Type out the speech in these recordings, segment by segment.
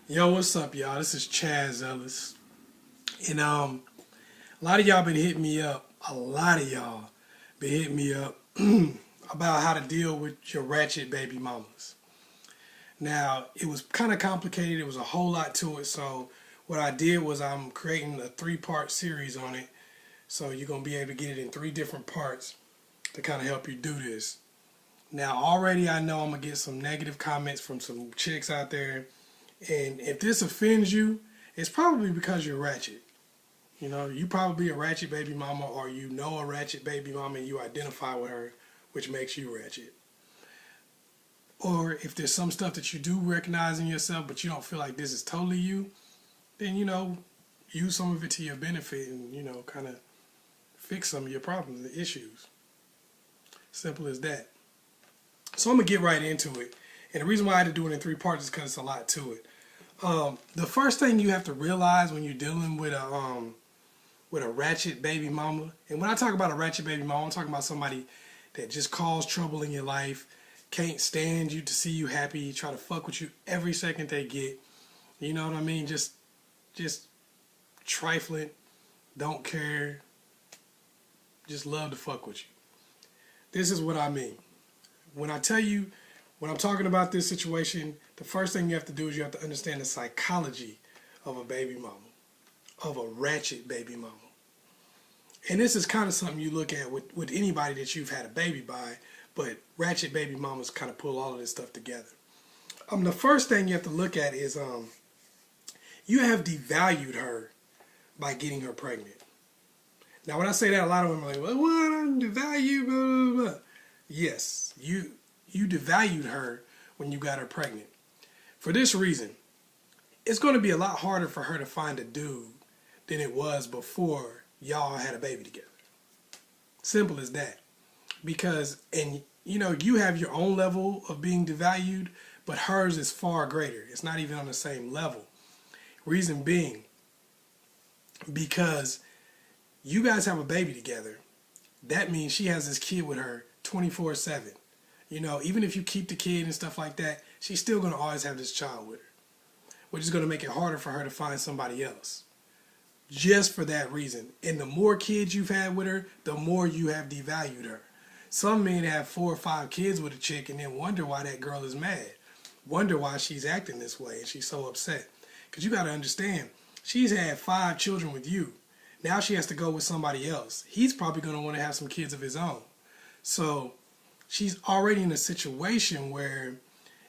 Yo, what's up, y'all? This is ChazzEllis. And a lot of y'all been hitting me up. A lot of y'all been hitting me up about how to deal with your ratchet baby mamas. Now, it was kind of complicated. It was a whole lot to it. So what I did was I'm creating a 3-part series on it. So you're going to be able to get it in 3 different parts to kind of help you do this. Now, already I know I'm going to get some negative comments from some chicks out there. And if this offends you, it's probably because you're ratchet. You know, you probably a ratchet baby mama, or you know a ratchet baby mama and you identify with her, which makes you ratchet. Or if there's some stuff that you do recognize in yourself, but you don't feel like this is totally you, then, use some of it to your benefit and, kind of fix some of your problems and issues. Simple as that. So I'm going to get right into it. And the reason why I had to do it in 3 parts is because it's a lot to it. The first thing you have to realize when you're dealing with a ratchet baby mama, and when I talk about a ratchet baby mama, I'm talking about somebody that just cause trouble in your life, can't stand you to see you happy, try to fuck with you every second they get. You know what I mean? Just trifling, don't care, just love to fuck with you. This is what I mean. When I tell you, when I'm talking about this situation, the first thing you have to do is you have to understand the psychology of a baby mama, of a ratchet baby mama. And this is kind of something you look at with anybody that you've had a baby by, but ratchet baby mamas kind of pull all of this stuff together. The first thing you have to look at is you have devalued her by getting her pregnant. Now, when I say that, a lot of women are like, well, what? I'm devalued, blah, blah, blah. Yes, you devalued her when you got her pregnant. For this reason, it's going to be a lot harder for her to find a dude than it was before y'all had a baby together. Simple as that. Because, you have your own level of being devalued, but hers is far greater. It's not even on the same level. Reason being, because you guys have a baby together, that means she has this kid with her 24/7. Even if you keep the kid and stuff like that, she's still going to always have this child with her, which is going to make it harder for her to find somebody else. Just for that reason. And the more kids you've had with her, the more you have devalued her. Some men have 4 or 5 kids with a chick and then wonder why that girl is mad. Wonder why she's acting this way and she's so upset. Because you got to understand, she's had 5 children with you. Now she has to go with somebody else. He's probably going to want to have some kids of his own. So she's already in a situation where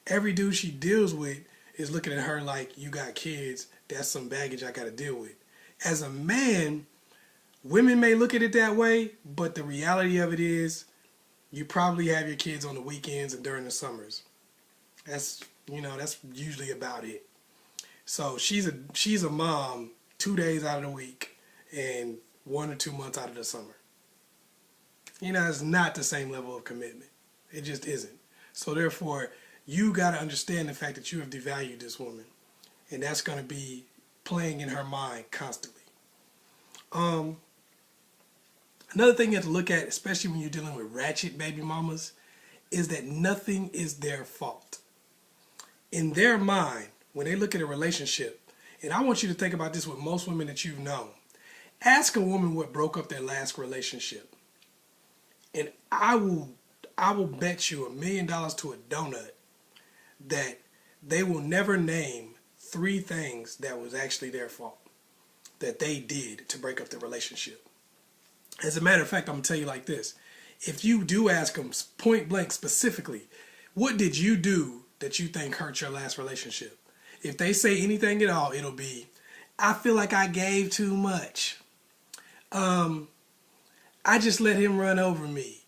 every dude she deals with is looking at her like, you got kids, that's some baggage I got to deal with. As a man, women may look at it that way, but the reality of it is you probably have your kids on the weekends and during the summers. That's usually about it. So she's a mom 2 days out of the week and 1 or 2 months out of the summer. It's not the same level of commitment. It just isn't. So therefore, you got to understand the fact that you have devalued this woman. And that's going to be playing in her mind constantly. Another thing you have to look at, especially when you're dealing with ratchet baby mamas, is that nothing is their fault. In their mind, when they look at a relationship, and I want you to think about this with most women that you've known. Ask a woman what broke up their last relationship. And I will bet you $1 million to a donut that they will never name 3 things that was actually their fault that they did to break up the relationship. As a matter of fact, I'm going to tell you like this. If you do ask them point blank specifically, what did you do that you think hurt your last relationship? If they say anything at all, it'll be, I feel like I gave too much. I just let him run over me.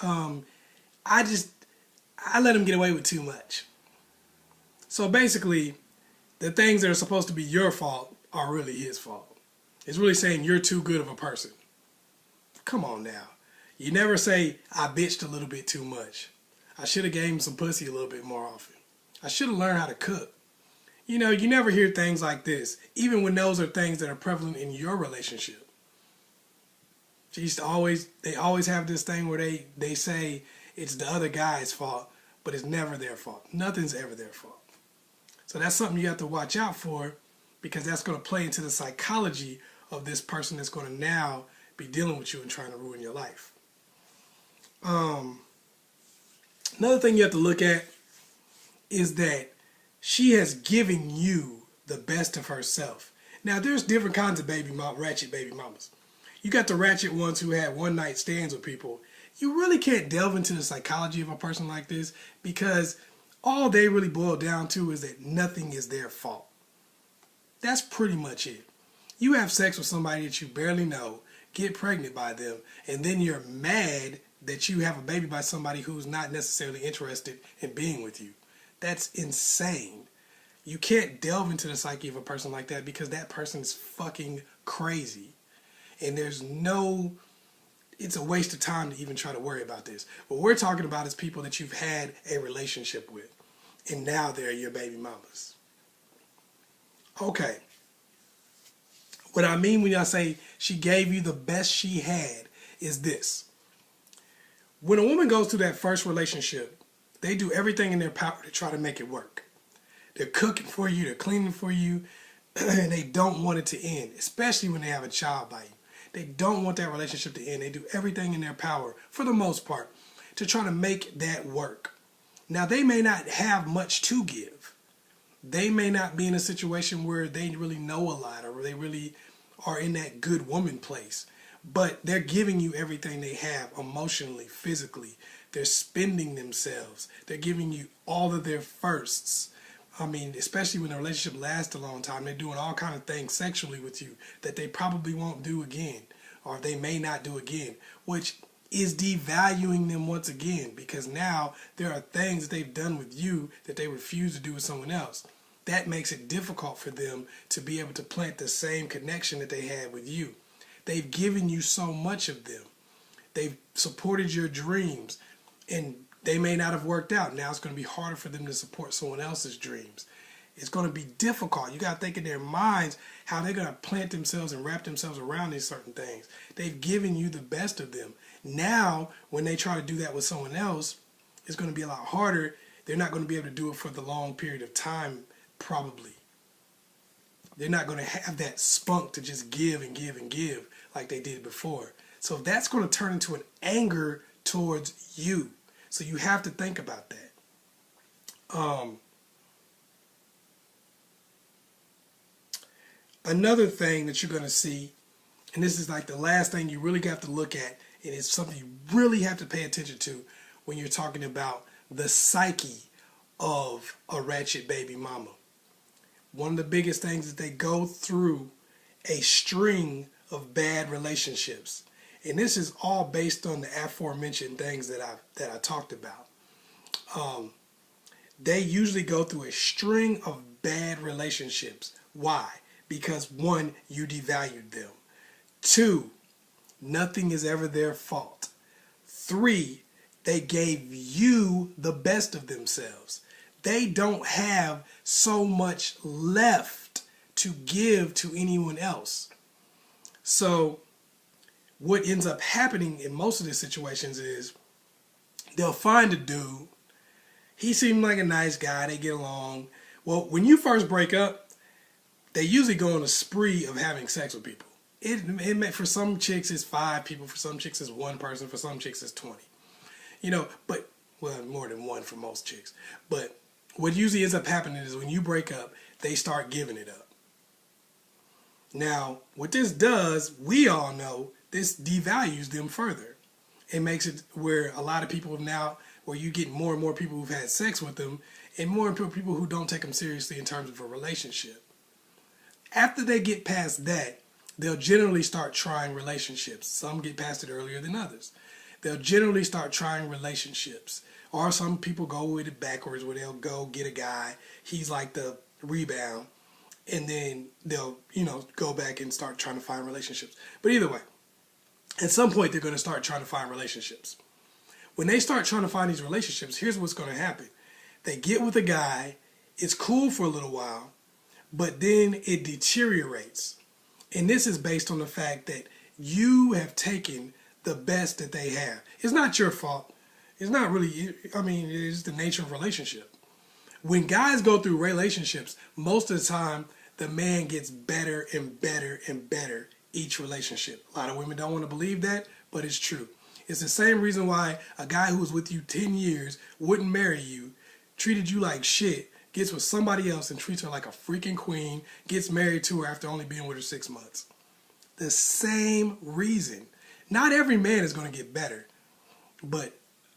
I let him get away with too much. So basically, the things that are supposed to be your fault are really his fault. It's really saying you're too good of a person. Come on now. You never say, I bitched a little bit too much. I should have gave him some pussy a little bit more often. I should have learned how to cook. You never hear things like this, even when those are things that are prevalent in your relationship. They always have this thing where they say it's the other guy's fault, but it's never their fault. Nothing's ever their fault. So that's something you have to watch out for, because that's going to play into the psychology of this person that's going to now be dealing with you and trying to ruin your life. Another thing you have to look at is that she has given you the best of herself. Now, there's different kinds of ratchet baby mamas. You got the ratchet ones who had one night stands with people. You really can't delve into the psychology of a person like this, because all they really boil down to is that nothing is their fault. That's pretty much it. You have sex with somebody that you barely know, get pregnant by them, and then you're mad that you have a baby by somebody who's not necessarily interested in being with you. That's insane. You can't delve into the psyche of a person like that, because that person is fucking crazy. And it's a waste of time to even try to worry about this. What we're talking about is people that you've had a relationship with, and now they're your baby mamas. Okay. What I mean when I say she gave you the best she had is this. When a woman goes through that first relationship, they do everything in their power to try to make it work. They're cooking for you, they're cleaning for you, and they don't want it to end, especially when they have a child by you. They don't want that relationship to end. They do everything in their power, for the most part, to try to make that work. Now, they may not have much to give. They may not be in a situation where they really know a lot, or they really are in that good woman place. But they're giving you everything they have, emotionally, physically. They're spending themselves. They're giving you all of their firsts. I mean, especially when the relationship lasts a long time, they're doing all kinds of things sexually with you that they probably won't do again, or they may not do again, which is devaluing them once again, because now there are things that they've done with you that they refuse to do with someone else. That makes it difficult for them to be able to plant the same connection that they had with you. They've given you so much of them. They've supported your dreams, and they may not have worked out. Now it's going to be harder for them to support someone else's dreams. It's going to be difficult. You got to think in their minds how they're going to plant themselves and wrap themselves around these certain things. They've given you the best of them. Now, when they try to do that with someone else, it's going to be a lot harder. They're not going to be able to do it for the long period of time, probably. They're not going to have that spunk to just give and give and give like they did before. So that's going to turn into an anger towards you. So you have to think about that. Another thing that you're going to see, and this is like the last thing you really have to look at, and it's something you really have to pay attention to when you're talking about the psyche of a ratchet baby mama. One of the biggest things is they go through a string of bad relationships. And this is all based on the aforementioned things that I talked about. They usually go through a string of bad relationships. Why? Because 1, you devalued them. 2, nothing is ever their fault. 3, they gave you the best of themselves. They don't have so much left to give to anyone else. So what ends up happening in most of these situations is they'll find a dude. He seemed like a nice guy. They get along. Well, when you first break up, they usually go on a spree of having sex with people. For some chicks, it's 5 people. For some chicks, it's 1 person. For some chicks, it's 20. But, well, more than 1 for most chicks. But what usually ends up happening is when you break up, they start giving it up. Now, what this does, we all know, this devalues them further. It makes it where a lot of people now, where you get more and more people who've had sex with them, and more and more people who don't take them seriously in terms of a relationship. After they get past that, they'll generally start trying relationships. Some get past it earlier than others. They'll generally start trying relationships. Or some people go with it backwards, where they'll go get a guy, he's like the rebound, and then they'll, go back and start trying to find relationships. But either way, at some point they're going to start trying to find relationships. When they start trying to find these relationships, here's what's going to happen. They get with a guy, it's cool for a little while, but then it deteriorates. And this is based on the fact that you have taken the best that they have. It's not your fault. It's not really, it is the nature of relationship. when guys go through relationships, most of the time, the man gets better and better and better each relationship. A lot of women don't want to believe that, but it's true. It's the same reason why a guy who was with you 10 years wouldn't marry you, treated you like shit, gets with somebody else and treats her like a freaking queen, gets married to her after only being with her 6 months. The same reason. Not every man is going to get better, but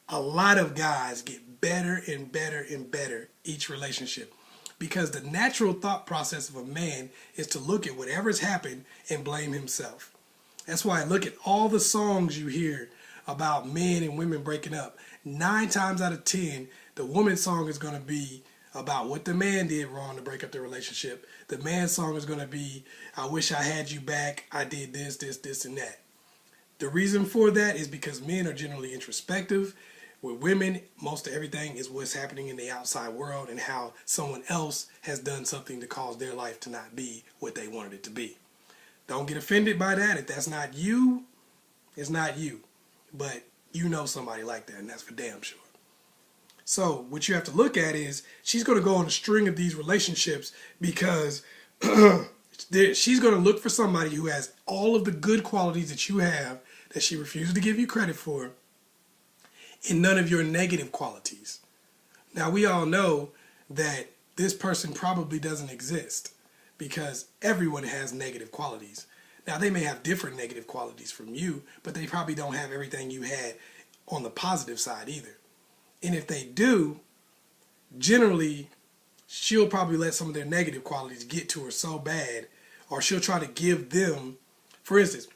a lot of guys get better and better and better each relationship. Because the natural thought process of a man is to look at whatever's happened and blame himself. That's why I look at all the songs you hear about men and women breaking up. 9 times out of 10, the woman's song is going to be about what the man did wrong to break up the relationship. The man's song is going to be, I wish I had you back, I did this, this, and that. The reason for that is because men are generally introspective. With women, most of everything is what's happening in the outside world and how someone else has done something to cause their life to not be what they wanted it to be. Don't get offended by that. If that's not you, it's not you. But you know somebody like that, and that's for damn sure. So what you have to look at is she's going to go on a string of these relationships because she's going to look for somebody who has all of the good qualities that you have that she refuses to give you credit for, and none of your negative qualities. Now, we all know that this person probably doesn't exist because everyone has negative qualities. Now, they may have different negative qualities from you, but they probably don't have everything you had on the positive side either. And if they do, generally, she'll probably let some of their negative qualities get to her so bad, or she'll try to give them, for instance,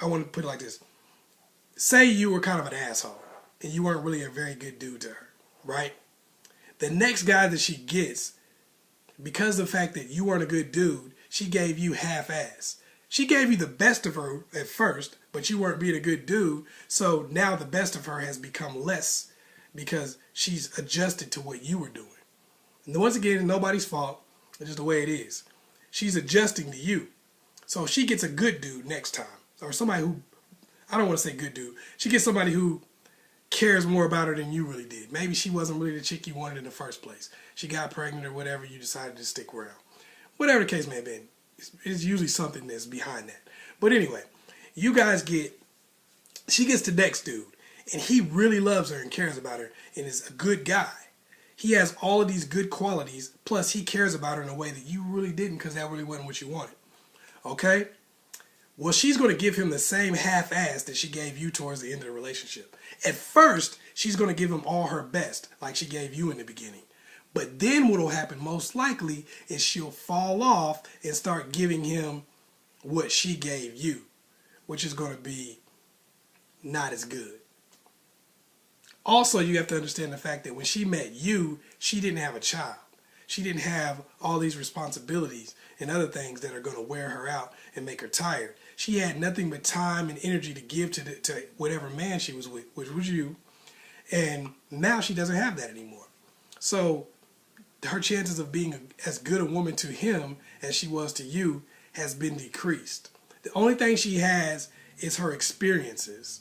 I want to put it like this. Say you were kind of an asshole and you weren't really a very good dude to her, right? The next guy that she gets, because of the fact that you weren't a good dude, she gave you half-ass. She gave you the best of her at first, but you weren't being a good dude, so now the best of her has become less because she's adjusted to what you were doing. And once again, it's nobody's fault. It's just the way it is. She's adjusting to you. So if she gets a good dude next time, or somebody who, I don't want to say good dude, she gets somebody who cares more about her than you really did. Maybe she wasn't really the chick you wanted in the first place. She got pregnant or whatever, you decided to stick around. Whatever the case may have been, it's usually something that's behind that. But anyway, you guys she gets the next dude, and he really loves her and cares about her and is a good guy. He has all of these good qualities, plus he cares about her in a way that you really didn't because that really wasn't what you wanted. Okay? Well, she's going to give him the same half-ass that she gave you towards the end of the relationship. At first, she's going to give him all her best, like she gave you in the beginning. But then what will happen most likely is she'll fall off and start giving him what she gave you, which is going to be not as good. Also, you have to understand the fact that when she met you, she didn't have a child. She didn't have all these responsibilities and other things that are going to wear her out and make her tired. She had nothing but time and energy to give to whatever man she was with, which was you. And now she doesn't have that anymore. So her chances of being as good a woman to him as she was to you has been decreased. The only thing she has is her experiences.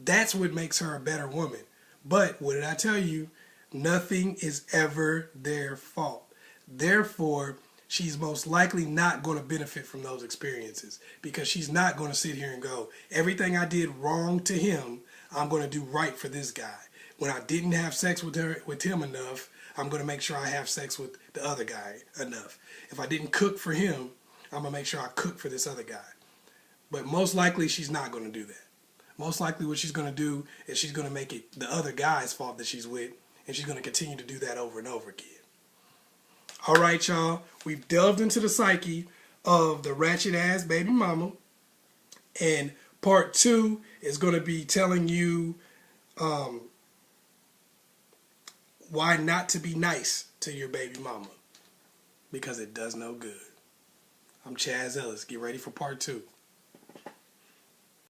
That's what makes her a better woman. But what did I tell you? Nothing is ever their fault. Therefore, she's most likely not going to benefit from those experiences because she's not going to sit here and go, everything I did wrong to him, I'm going to do right for this guy. When I didn't have sex with him enough, I'm going to make sure I have sex with the other guy enough. If I didn't cook for him, I'm going to make sure I cook for this other guy. But most likely she's not going to do that. Most likely what she's going to do is she's going to make it the other guy's fault that she's with, and she's going to continue to do that over and over again. All right, y'all. We've delved into the psyche of the ratchet ass baby mama. And part 2 is going to be telling you why not to be nice to your baby mama. Because it does no good. I'm ChazzEllis. Get ready for part 2.